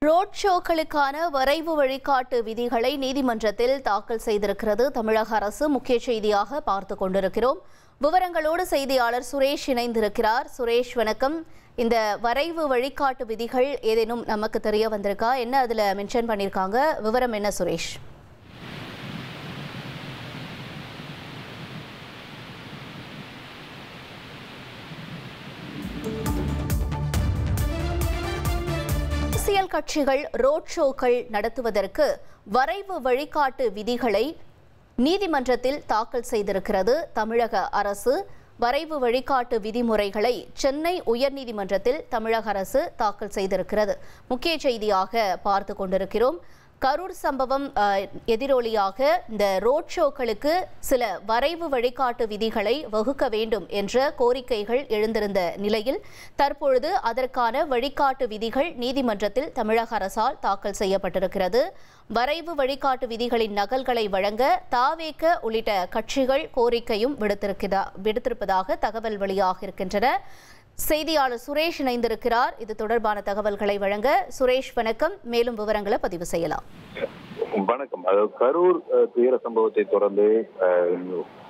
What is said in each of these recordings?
Road ஷோக்களுக்கான வரைவு வழிகாட்டு விதிகளை நீதிமன்றத்தில் தாக்கல் செய்திருக்கிறது தமிழக அரசு. முக்கிய செய்தியாக பார்த்துக் கொண்டிருக்கிறோம். விவரங்களோடு செய்தியாளர் சுரேஷ் இணைந்திருக்கிறார். சுரேஷ், வணக்கம். இந்த வரைவு வழிகாட்டு விதிகள் ஏதேனும் நமக்கு தெரிய வந்திருக்கா? என்ன அதுல மென்ஷன் பண்ணியிருக்காங்க? விவரம் என்ன சுரேஷ்? அரசியல் கட்சிகள் ரோட் ஷோக்கள் நடத்துவதற்கு வரைவு வழிகாட்டு விதிகளை நீதிமன்றத்தில் தாக்கல் செய்திருக்கிறது தமிழக அரசு. வரைவு வழிகாட்டு விதிமுறைகளை சென்னை உயர்நீதிமன்றத்தில் தமிழக அரசு தாக்கல் செய்திருக்கிறது. முக்கிய செய்தியாக பார்த்து கொண்டிருக்கிறோம். கரூர் சம்பவம் எதிரொலியாக இந்த ரோட் ஷோக்களுக்கு சில வரைவு வழிகாட்டு விதிகளை வகுக்க வேண்டும் என்ற கோரிக்கைகள் எழுந்திருந்த நிலையில் தற்பொழுது அதற்கான வழிகாட்டு விதிகள் நீதிமன்றத்தில் தமிழக அரசால் தாக்கல் செய்யப்பட்டிருக்கிறது. வரைவு வழிகாட்டு விதிகளின் நகல்களை வழங்க தாவேக உள்ளிட்ட கட்சிகள் கோரிக்கையும் விடுத்திருப்பதாக தகவல் வெளியாக இருக்கின்றன. செய்தியாளர் சுரேஷ் இணைந்திருக்கிறார். இது தொடர்பான தகவல்களை வழங்க. சுரேஷ், வணக்கம். மேலும் விவரங்களை பதிவு செய்யலாம். வணக்கம். கரூர் துயர சம்பவத்தை தொடர்ந்து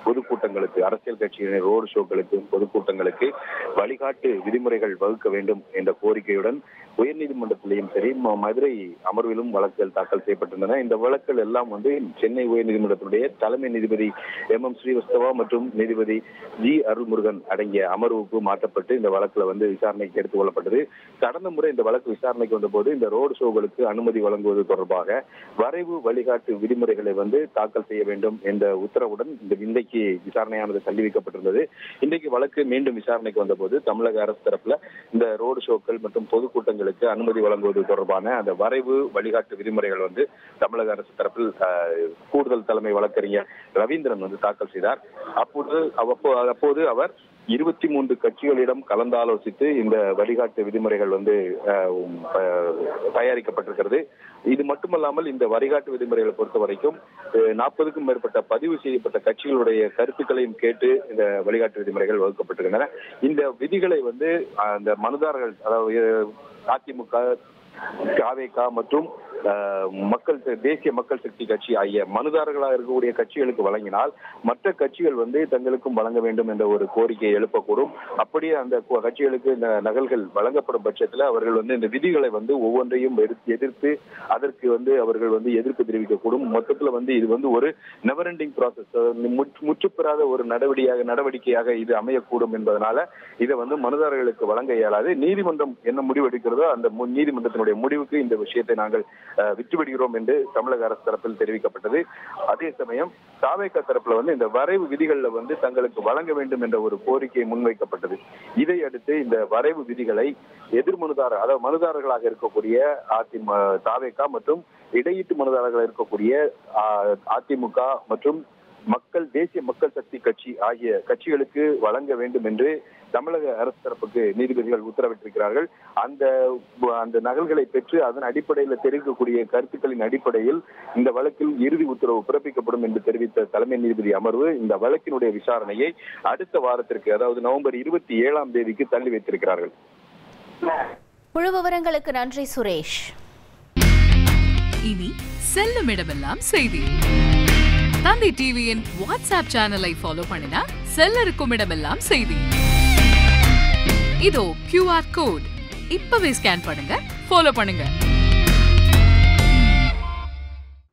பொதுக்கூட்டங்களுக்கு, அரசியல் கட்சியினர் ரோடு ஷோக்களுக்கு, பொதுக்கூட்டங்களுக்கு வழிகாட்டு விதிமுறைகள் வகுக்க வேண்டும் என்ற கோரிக்கையுடன் உயர்நீதிமன்றத்திலேயும் சரி, மதுரை அமர்விலும் வழக்குகள் தாக்கல் செய்யப்பட்டிருந்தன. இந்த வழக்குகள் எல்லாம் சென்னை உயர்நீதிமன்றத்தினுடைய தலைமை நீதிபதி MM ஸ்ரீவஸ்தவா மற்றும் நீதிபதி G அருள்முருகன் அடங்கிய அமர்வுக்கு மாற்றப்பட்டு இந்த வழக்குல விசாரணைக்கு எடுத்துக் கொள்ளப்பட்டது. கடந்த முறை இந்த வழக்கு விசாரணைக்கு வந்தபோது இந்த ரோடு ஷோக்களுக்கு அனுமதி வழங்குவது தொடர்பாக வரைவு வழிகாட்டு விதிமுறைகளை தாக்கல் செய்ய வேண்டும் என்ற உத்தரவுடன் இன்றைக்கு விசாரணையானது தள்ளி வைக்கப்பட்டிருந்தது. இன்றைக்கு வழக்கு மீண்டும் விசாரணைக்கு வந்தபோது தமிழக அரசு தரப்புல இந்த ரோடு ஷோக்கள் மற்றும் பொதுக்கூட்டங்களுக்கு அனுமதி வழங்குவது தொடர்பான அந்த வரைவு வழிகாட்டு விதிமுறைகள் தமிழக அரசு தரப்பில் கூடுதல் தலைமை வழக்கறிஞர் ரவீந்திரன் தாக்கல் செய்தார். அப்போது அவர் 23 கட்சிகளிடம் கலந்தாலோசித்து இந்த வழிகாட்டு விதிமுறைகள் தயாரிக்கப்பட்டிருக்கிறது. இது மட்டுமல்லாமல் இந்த வழிகாட்டு விதிமுறைகளை பொறுத்த வரைக்கும் 40க்கும் மேற்பட்ட பதிவு செய்யப்பட்ட கட்சிகளுடைய கருத்துக்களையும் கேட்டு இந்த வழிகாட்டு விதிமுறைகள் வகுக்கப்பட்டிருக்கின்றன. இந்த விதிகளை அந்த மனுதாரர்கள், அதாவது அதிமுக, தாவேக மற்றும் தேசிய மக்கள் சக்தி கட்சி ஆகிய மனுதாரர்களாக இருக்கக்கூடிய கட்சிகளுக்கு வழங்கினால் மற்ற கட்சிகள் தங்களுக்கும் வழங்க வேண்டும் என்ற ஒரு கோரிக்கையை எழுப்பக்கூடும். அப்படியே அந்த கட்சிகளுக்கு இந்த நகல்கள் வழங்கப்படும் பட்சத்தில் அவர்கள் இந்த விதிகளை ஒவ்வொன்றையும் எதிர்த்து அதற்கு அவர்கள் எதிர்ப்பு தெரிவிக்கக்கூடும். மொத்தத்தில் இது ஒரு நெவர் எண்டிங் ப்ராசஸ், முற்றுப்பெறாத ஒரு நடவடிக்கையாக இது அமையக்கூடும் என்பதனால இதை மனுதாரர்களுக்கு வழங்க இயலாது. நீதிமன்றம் என்ன முடிவெடுக்கிறதோ அந்த நீதிமன்றத்தினுடைய முடிவுக்கு இந்த விஷயத்தை நாங்கள் விட்டுவிடுகிறோம் என்று தமிழக அரசு தரப்பில் தெரிவிக்கப்பட்டது. அதே சமயம் தாவேக தரப்புல இந்த வரைவு விதிகள்ல தங்களுக்கு வழங்க வேண்டும் என்ற ஒரு கோரிக்கை முன்வைக்கப்பட்டது. இதை அடுத்து இந்த வரைவு விதிகளை அதாவது மனுதாரர்களாக இருக்கக்கூடிய தாவேக மற்றும் இடையீட்டு மனுதாரர்களாக இருக்கக்கூடிய அதிமுக மற்றும் தேசிய மக்கள் சக்தி கட்சி ஆகிய கட்சிகளுக்கு வழங்க வேண்டும் என்று தமிழக அரசு தரப்புக்கு நீதிபதிகள் உத்தரவிட்டிருக்கிறார்கள். அந்த நகல்களை பெற்று அதன் அடிப்படையில் தெரிவிக்கக்கூடிய கருத்துக்களின் அடிப்படையில் இந்த வழக்கில் இறுதி உத்தரவு பிறப்பிக்கப்படும் என்று தெரிவித்த தலைமை நீதிபதி அமர்வு இந்த வழக்கினுடைய விசாரணையை அடுத்த வாரத்திற்கு, அதாவது நவம்பர் 27ஆம் தேதிக்கு தள்ளி வைத்திருக்கிறார்கள். முழு விவரங்களுக்கு நன்றி சுரேஷ். இனி செல்லும் இடமெல்லாம் செய்தி. தந்தை டிவியின் வாட்ஸ்அப் சேனலை ஃபாலோ பண்ணினா செல்லருக்கும் இடமெல்லாம் செய்தி. இதோ QR கோட் இப்பவே ஸ்கேன் பண்ணுங்க, ஃபாலோ பண்ணுங்க.